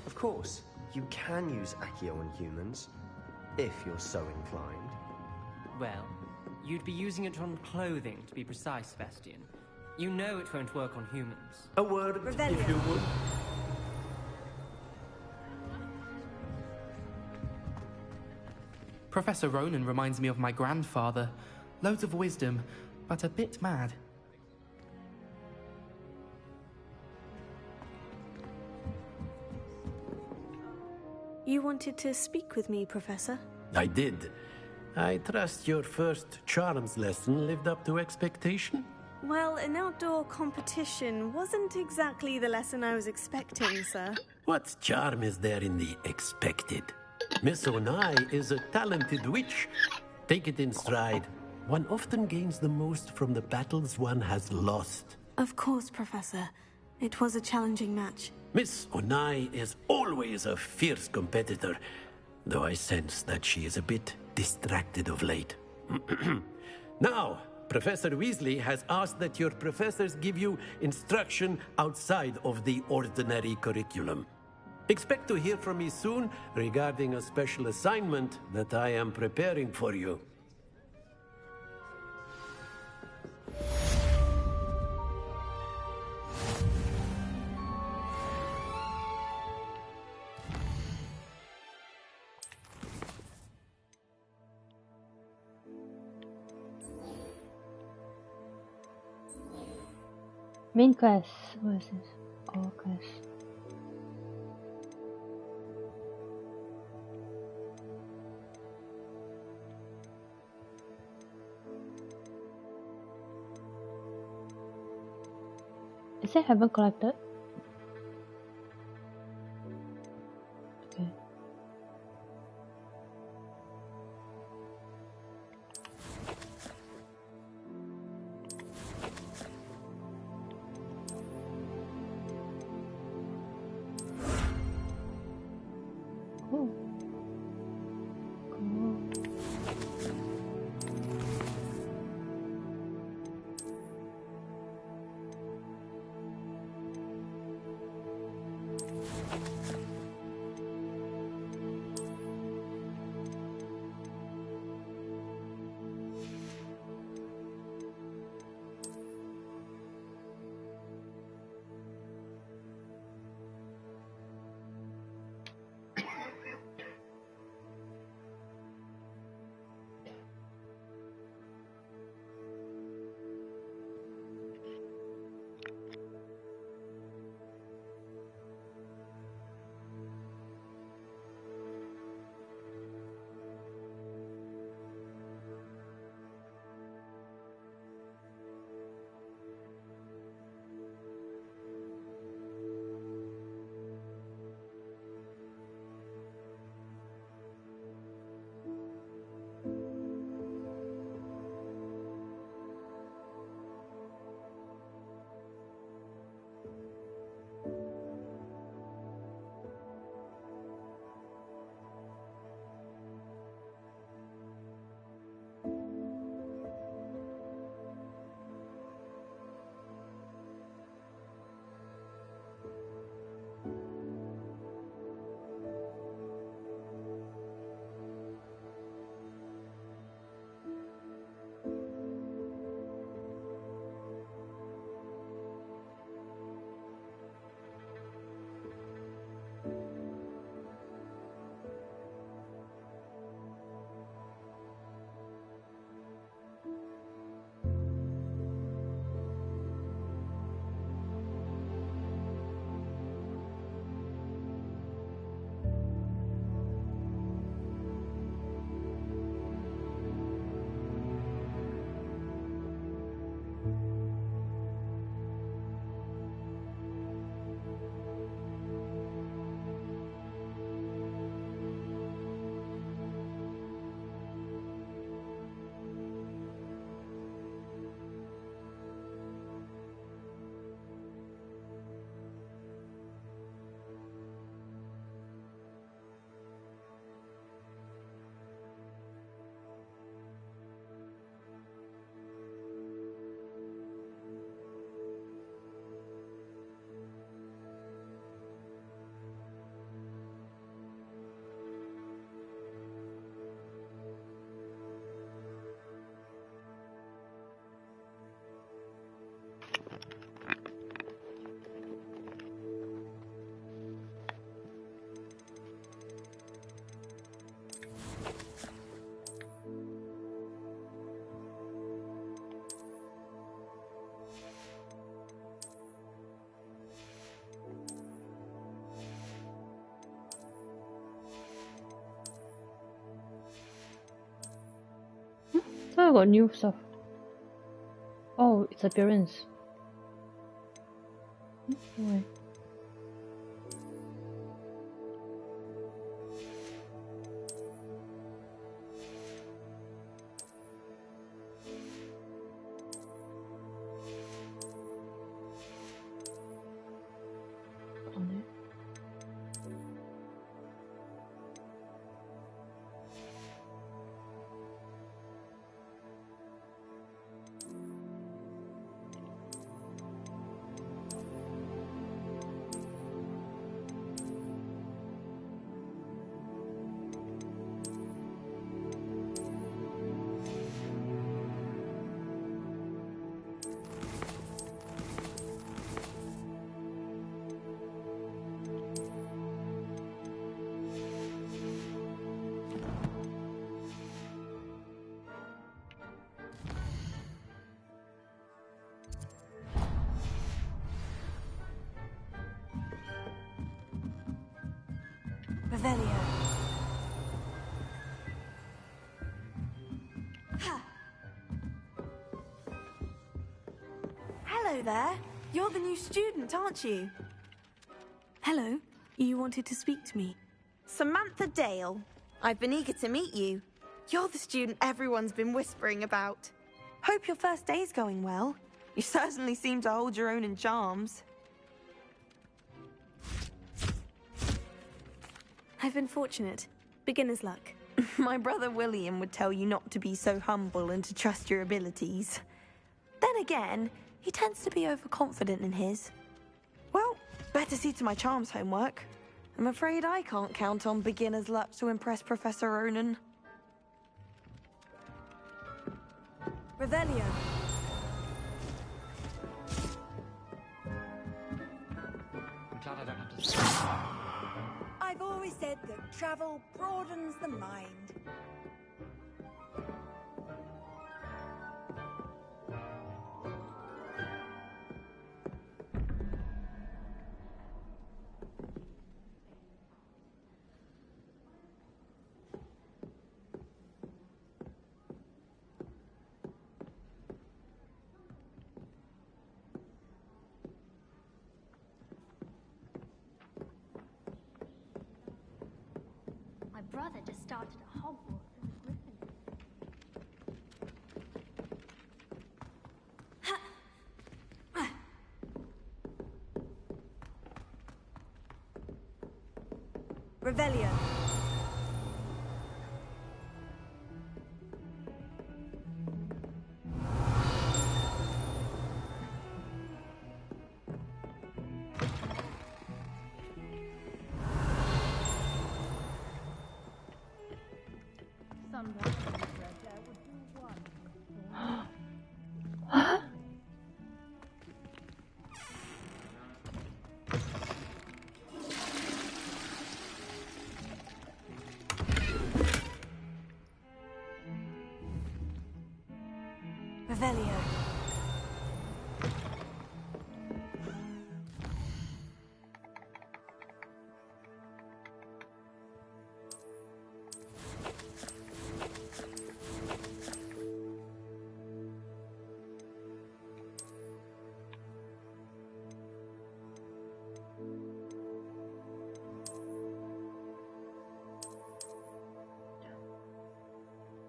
Of course, you can use Accio on humans, if you're so inclined. Well, you'd be using it on clothing, to be precise, Sebastian. You know it won't work on humans. A word, Revelio. if you would. Professor Ronan reminds me of my grandfather. Loads of wisdom, but a bit mad. You wanted to speak with me, Professor? I did. I trust your first charms lesson lived up to expectation? Well, an outdoor competition wasn't exactly the lesson I was expecting, sir. What charm is there in the expected? Miss Onai is a talented witch. Take it in stride. One often gains the most from the battles one has lost. Of course, Professor. It was a challenging match. Miss Onai is always a fierce competitor, though I sense that she is a bit distracted of late. Now, Professor Weasley has asked that your professors give you instruction outside of the ordinary curriculum. Expect to hear from me soon regarding a special assignment that I am preparing for you. Main quest versus core quest. Is it haven't collected? Okay. Cool. Cool. Oh, I got new stuff. Oh, its appearance. Wait. On it. Revelio. Ha. Hello there. You're the new student, aren't you? Hello. You wanted to speak to me? Samantha Dale. I've been eager to meet you. You're the student everyone's been whispering about. Hope your first day's going well. You certainly seem to hold your own in charms. I've been fortunate. Beginner's luck. My brother William would tell you not to be so humble and to trust your abilities. Then again, he tends to be overconfident in his. Well, better see to my charms homework. I'm afraid I can't count on beginner's luck to impress Professor Ronan. Revelio. I'm glad I don't have to. I've always said that travel broadens the mind. My brother just started at Hogwarts as a Griffin. Revelio. Revelio.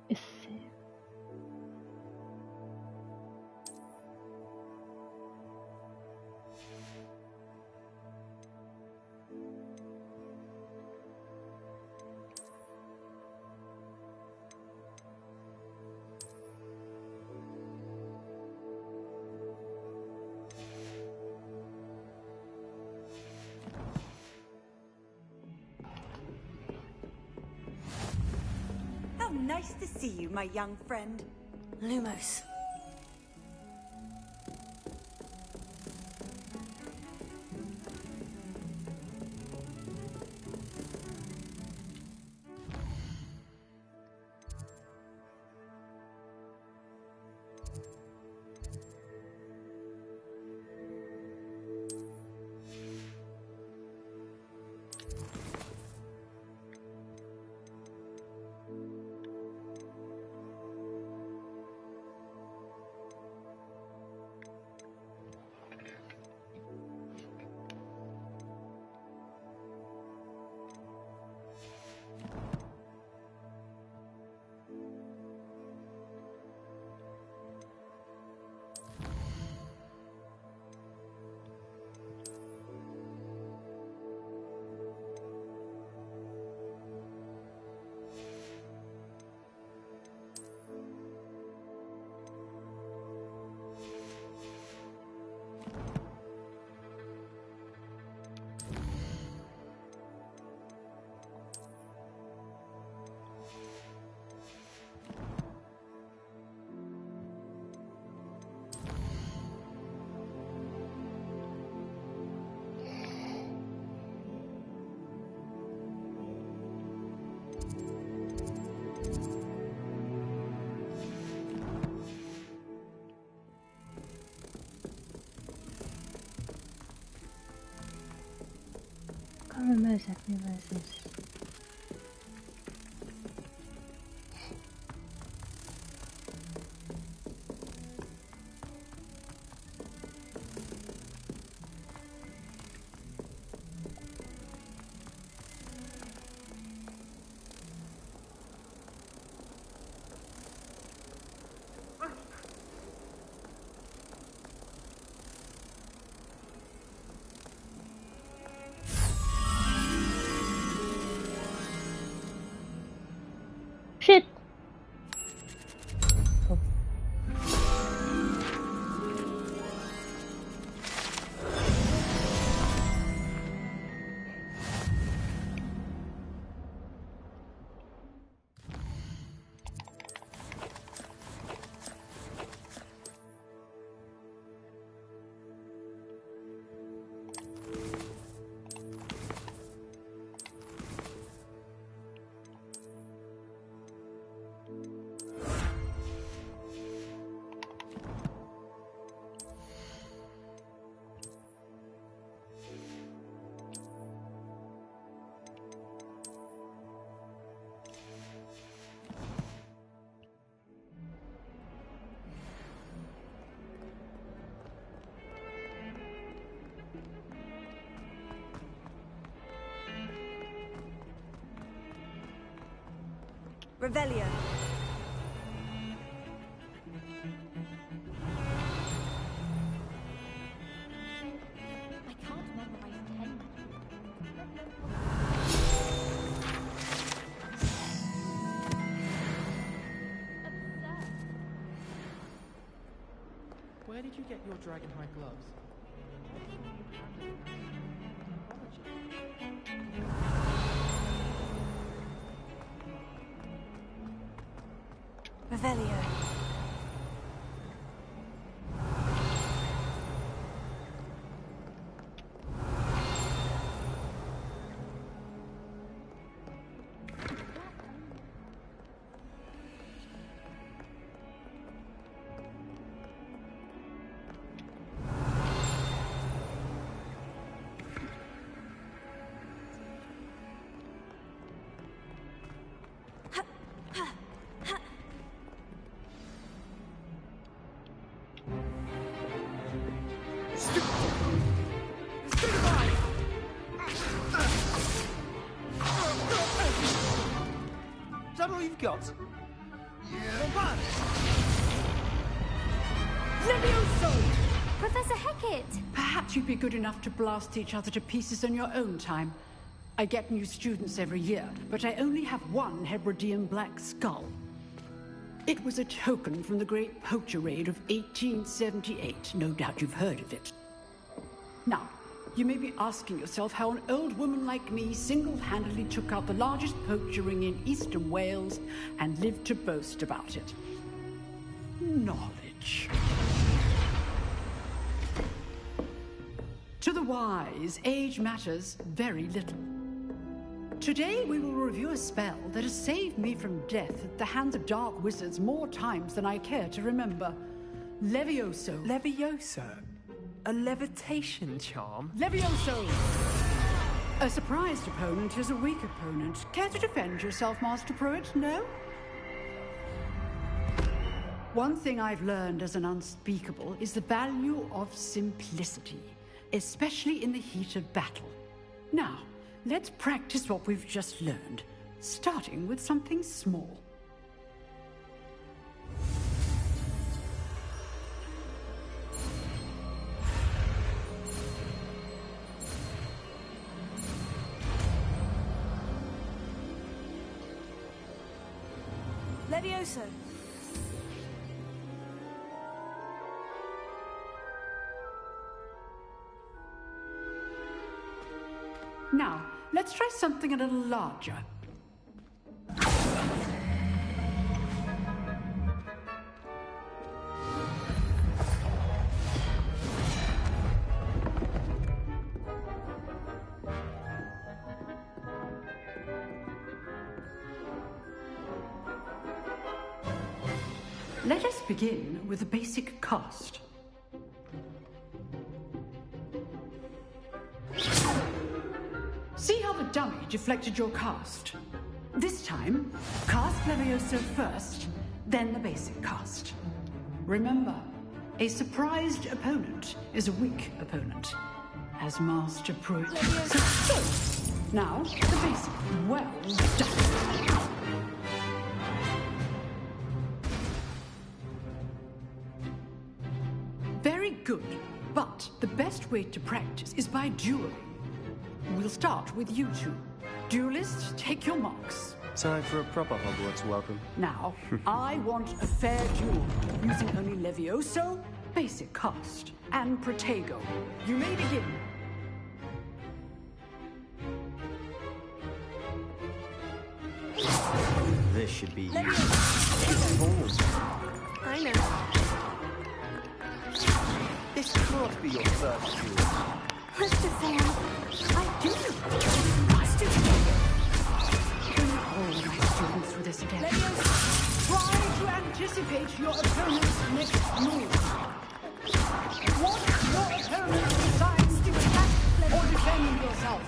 Is it? How nice to see you, my young friend. Lumos. can't remember exactly where this is. Shit! Oh. Revelio. I can't memorize 10. Absurd. Where did you get your dragonhide gloves? Revelio. Is that all you've got? Professor Hecat! Perhaps you'd be good enough to blast each other to pieces on your own time. I get new students every year, but I only have one Hebridean black skull. It was a token from the Great Poacher Raid of 1878. No doubt you've heard of it. Now, you may be asking yourself how an old woman like me single-handedly took out the largest poacher ring in eastern Wales and lived to boast about it. Knowledge. To the wise, age matters very little. Today we will review a spell that has saved me from death at the hands of dark wizards more times than I care to remember. Levioso. Levioso? A levitation charm? Levioso! A surprised opponent is a weak opponent. Care to defend yourself, Master Pruitt? No? One thing I've learned as an unspeakable is the value of simplicity, especially in the heat of battle. Now, let's practice what we've just learned, starting with something small. Levioso. Now, let's try something a little larger. Let us begin with a basic cast. See how the dummy deflected your cast? This time, cast Levioso first, then the basic cast. Remember, a surprised opponent is a weak opponent, as Master proved. So, now, the basic. Well done. Very good, but the best way to practice is by dueling. We'll start with you two. Duelists, take your marks. Time for a proper Hogwarts welcome. Now, I want a fair duel, using only Levioso, basic cast, and Protego. You may begin. This should be easy. I know. This can't be your first duel. Mr. Sam, I do. Bring all my students through this again. Try to anticipate your opponent's next move. Want your opponent decides to attack or defend yourself.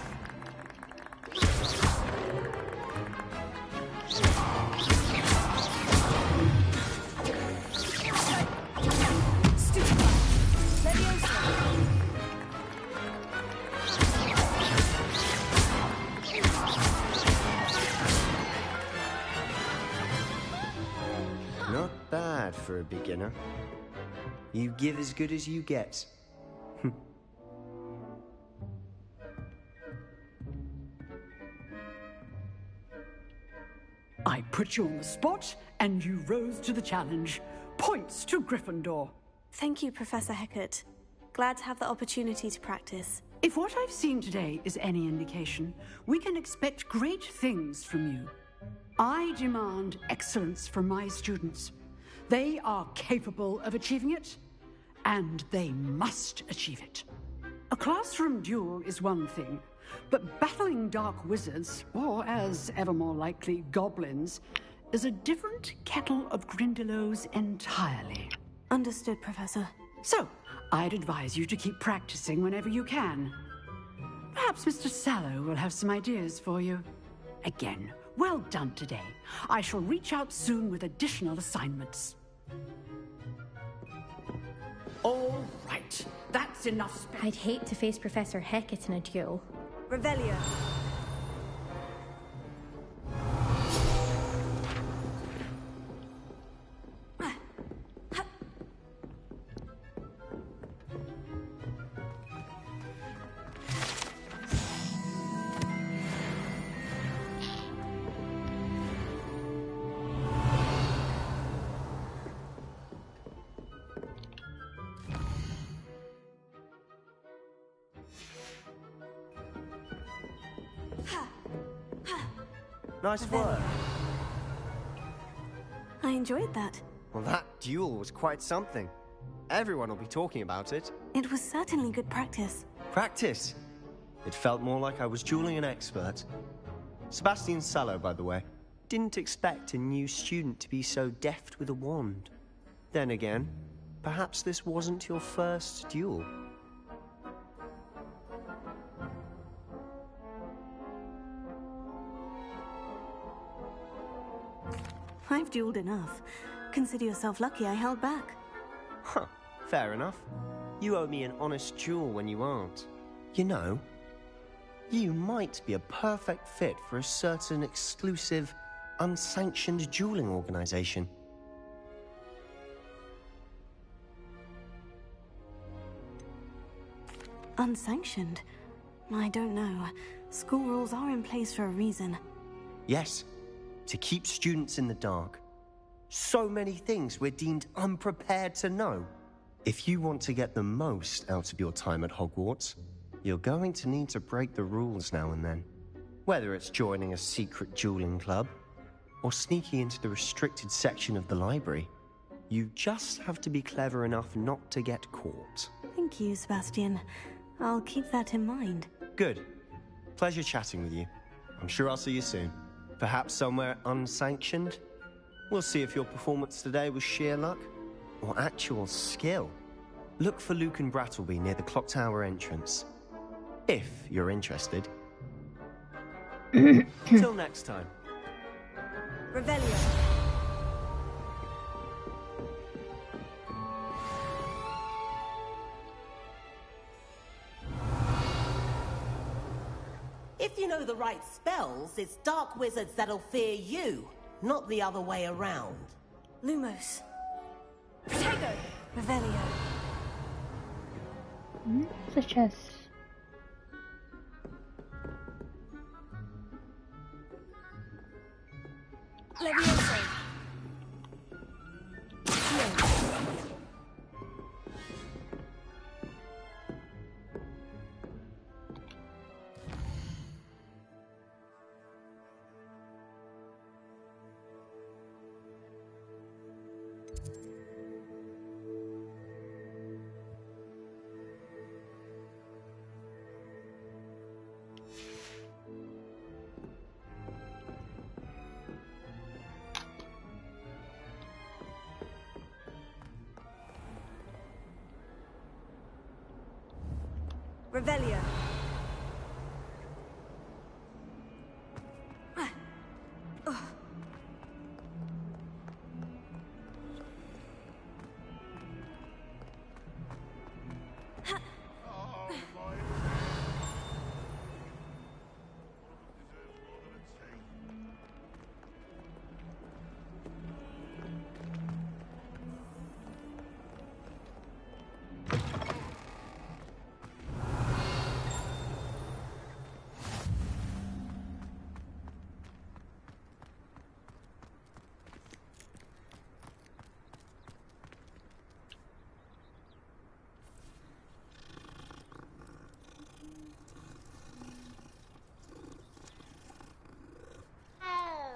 Not bad for a beginner. You give as good as you get. I put you on the spot, and you rose to the challenge. Points to Gryffindor. Thank you, Professor Hecat. Glad to have the opportunity to practice. If what I've seen today is any indication, we can expect great things from you. I demand excellence from my students. They are capable of achieving it, and they must achieve it. A classroom duel is one thing, but battling dark wizards, or as ever more likely, goblins, is a different kettle of Grindylows entirely. Understood, Professor. So, I'd advise you to keep practicing whenever you can. Perhaps Mr. Sallow will have some ideas for you. Again, well done today. I shall reach out soon with additional assignments. All right, that's enough space. I'd hate to face Professor Hecat in a duel. Revelio. Nice work. I enjoyed that. Well, that duel was quite something. Everyone will be talking about it. It was certainly good practice. Practice. It felt more like I was dueling an expert. Sebastian Sallow, by the way. Didn't expect a new student to be so deft with a wand. Then again, perhaps this wasn't your first duel. I've dueled enough. Consider yourself lucky I held back. Huh, fair enough. You owe me an honest duel when you aren't. You know, you might be a perfect fit for a certain exclusive, unsanctioned dueling organization. Unsanctioned? I don't know. School rules are in place for a reason. Yes, to keep students in the dark. So many things we're deemed unprepared to know. If you want to get the most out of your time at Hogwarts, you're going to need to break the rules now and then. Whether it's joining a secret dueling club, or sneaking into the restricted section of the library, you just have to be clever enough not to get caught. Thank you, Sebastian. I'll keep that in mind. Good. Pleasure chatting with you. I'm sure I'll see you soon. Perhaps somewhere unsanctioned? We'll see if your performance today was sheer luck or actual skill. Look for Luke and Brattleby near the Clock Tower entrance. If you're interested. Till next time. Revelio. If you know the right spells, it's dark wizards that'll fear you, not the other way around. Lumos. Protego. Revelio. Such as... Levioso. Revelio.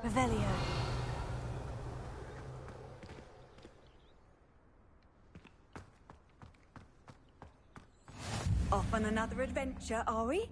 Revelio. Off on another adventure, are we?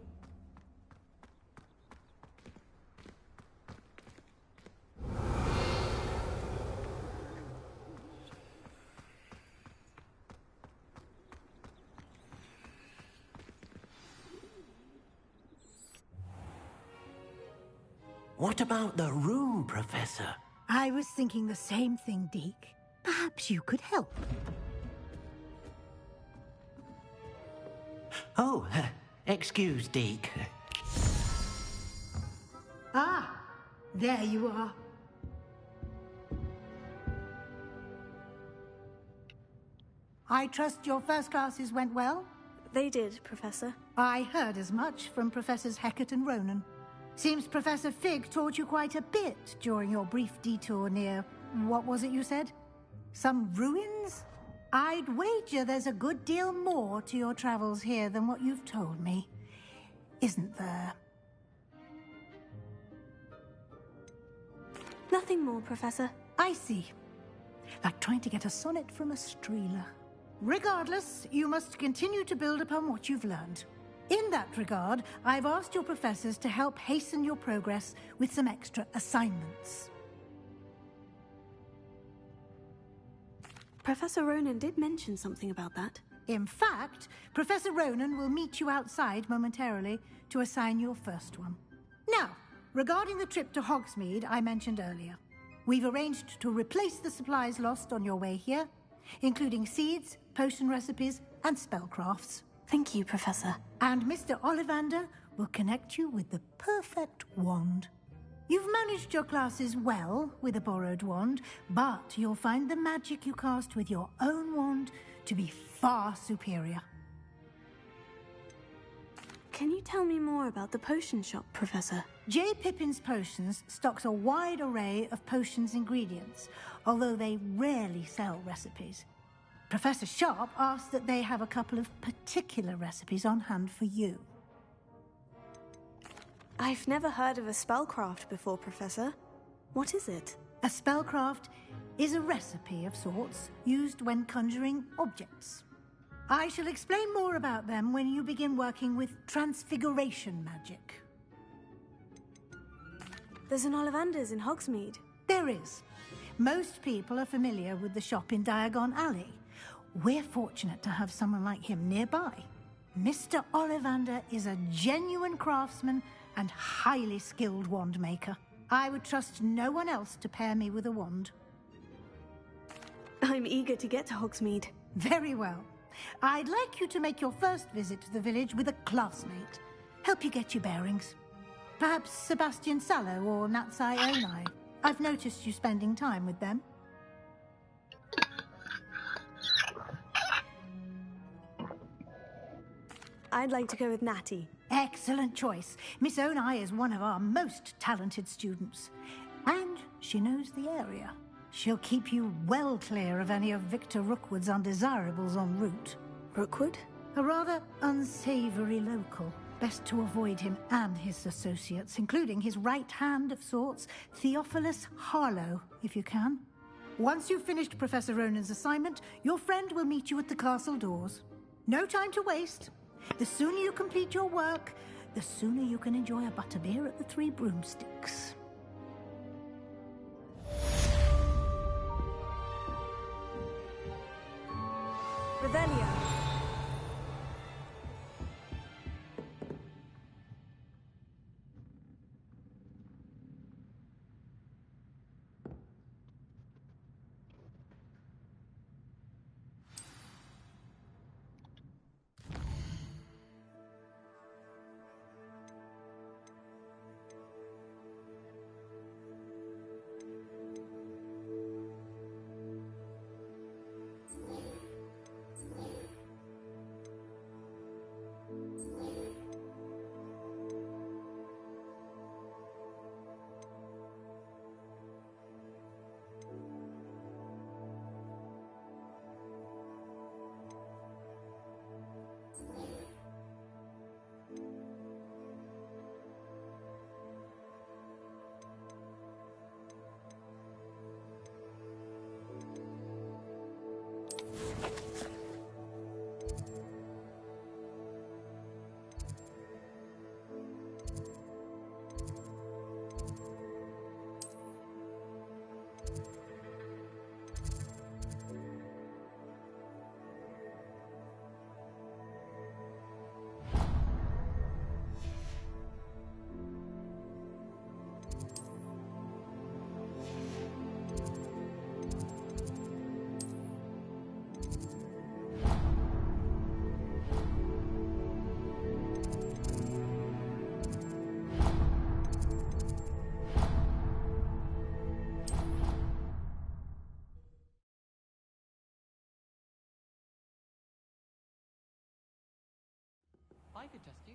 What about the room, Professor? I was thinking the same thing, Deke. Perhaps you could help. Oh, excuse, Deke. Ah, there you are. I trust your first classes went well? They did, Professor. I heard as much from Professors Hecat and Ronan. Seems Professor Fig taught you quite a bit during your brief detour near... what was it you said? Some ruins? I'd wager there's a good deal more to your travels here than what you've told me. Isn't there? Nothing more, Professor. I see. Like trying to get a sonnet from a streeler. Regardless, you must continue to build upon what you've learned. In that regard, I've asked your professors to help hasten your progress with some extra assignments. Professor Ronan did mention something about that. In fact, Professor Ronan will meet you outside momentarily to assign your first one. Now, regarding the trip to Hogsmeade I mentioned earlier, we've arranged to replace the supplies lost on your way here, including seeds, potion recipes, and spellcrafts. Thank you, Professor. And Mr. Ollivander will connect you with the perfect wand. You've managed your classes well with a borrowed wand, but you'll find the magic you cast with your own wand to be far superior. Can you tell me more about the potion shop, Professor? J. Pippin's Potions stocks a wide array of potions ingredients, although they rarely sell recipes. Professor Sharp asked that they have a couple of particular recipes on hand for you. I've never heard of a spellcraft before, Professor. What is it? A spellcraft is a recipe of sorts used when conjuring objects. I shall explain more about them when you begin working with transfiguration magic. There's an Ollivander's in Hogsmeade. There is. Most people are familiar with the shop in Diagon Alley. We're fortunate to have someone like him nearby. Mr. Ollivander is a genuine craftsman and highly skilled wand maker. I would trust no one else to pair me with a wand. I'm eager to get to Hogsmeade. Very well. I'd like you to make your first visit to the village with a classmate. Help you get your bearings. Perhaps Sebastian Sallow or Natsai Onai. I've noticed you spending time with them. I'd like to go with Natty. Excellent choice. Miss Onai is one of our most talented students. And she knows the area. She'll keep you well clear of any of Victor Rookwood's undesirables en route. Rookwood? A rather unsavory local. Best to avoid him and his associates, including his right hand of sorts, Theophilus Harlow, if you can. Once you've finished Professor Ronan's assignment, your friend will meet you at the castle doors. No time to waste. The sooner you complete your work, the sooner you can enjoy a butterbeer at the Three Broomsticks. Revelio. I could test you.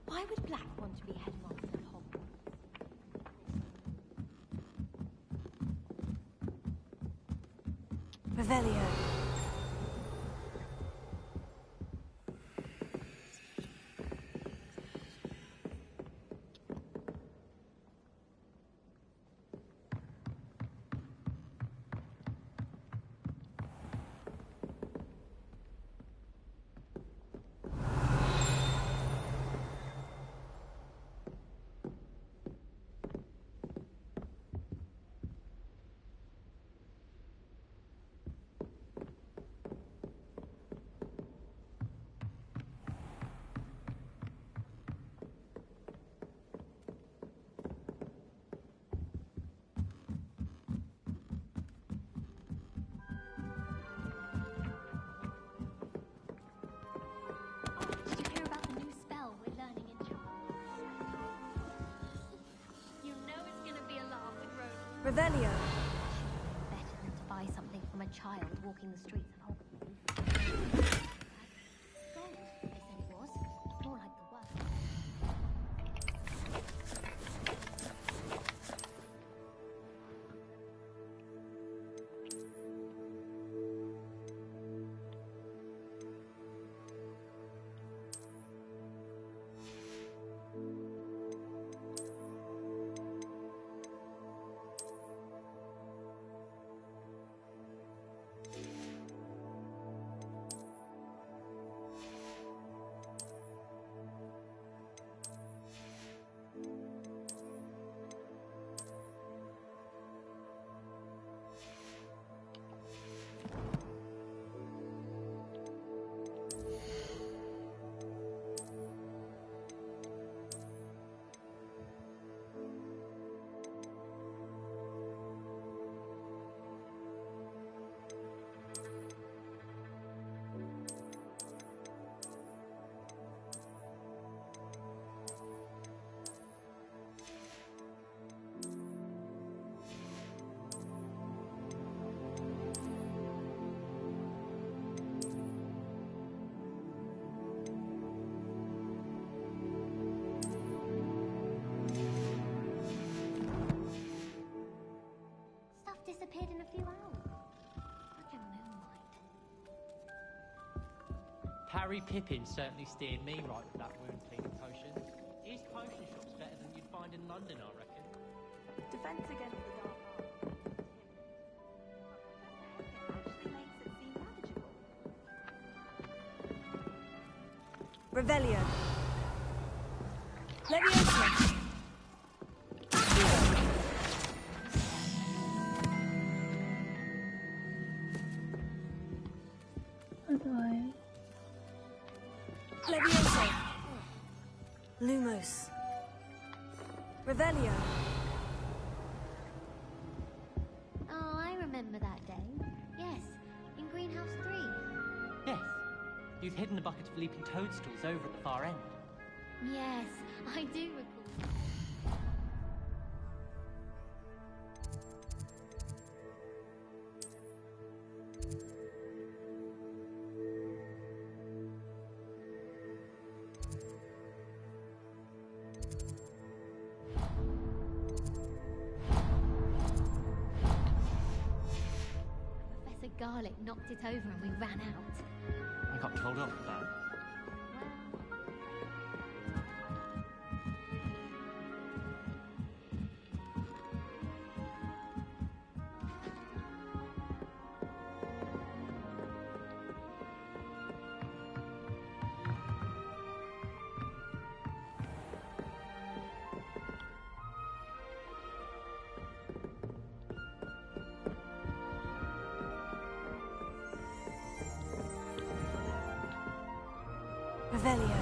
Why would Black want to be headmaster of Hogwarts? Revelio. Did you hear about the new spell we're learning in Charles? You know it's gonna be a laugh with Ronan. Revelio. Better than to buy something from a child walking the streets of Hogwarts. Gold, they said it was. More like the worst. Harry Pippin certainly steered me right with that wound cleaning potion. His potion shop's better than you'd find in London, I reckon. Defense against the dark arts actually makes it seem manageable. Revelio. Leviosa. Otherwise, Leviosa. Lumos. Revelio. Oh, I remember that day. Yes, in Greenhouse 3. Yes. You've hidden a bucket of leaping toadstools over at the far end. Yes, I do recall. Professor Garlic knocked it over and we ran out. I got told off for that. Revelio.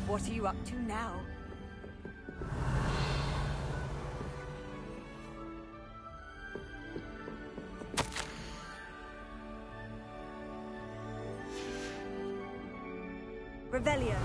What are you up to now? Revelio.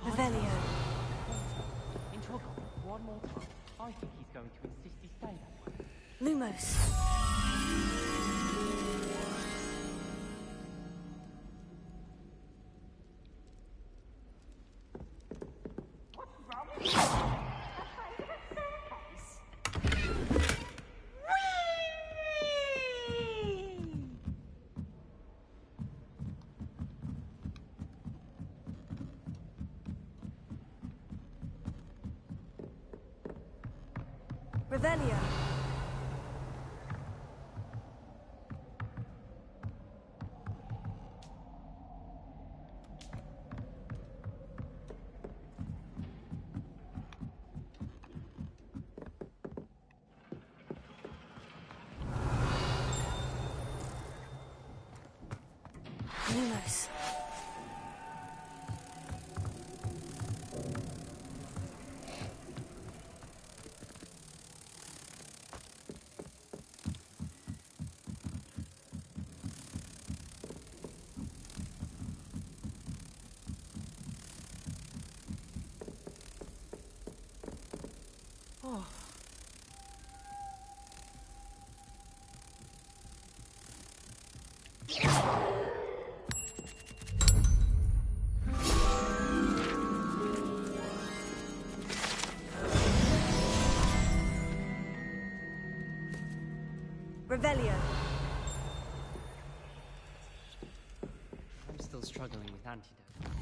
Revelio. Into a goblet one more time. I think he's going to insist he stay that way. Lumos. Revelio. Lumos. Oh. Revelio. I'm still struggling with antidote.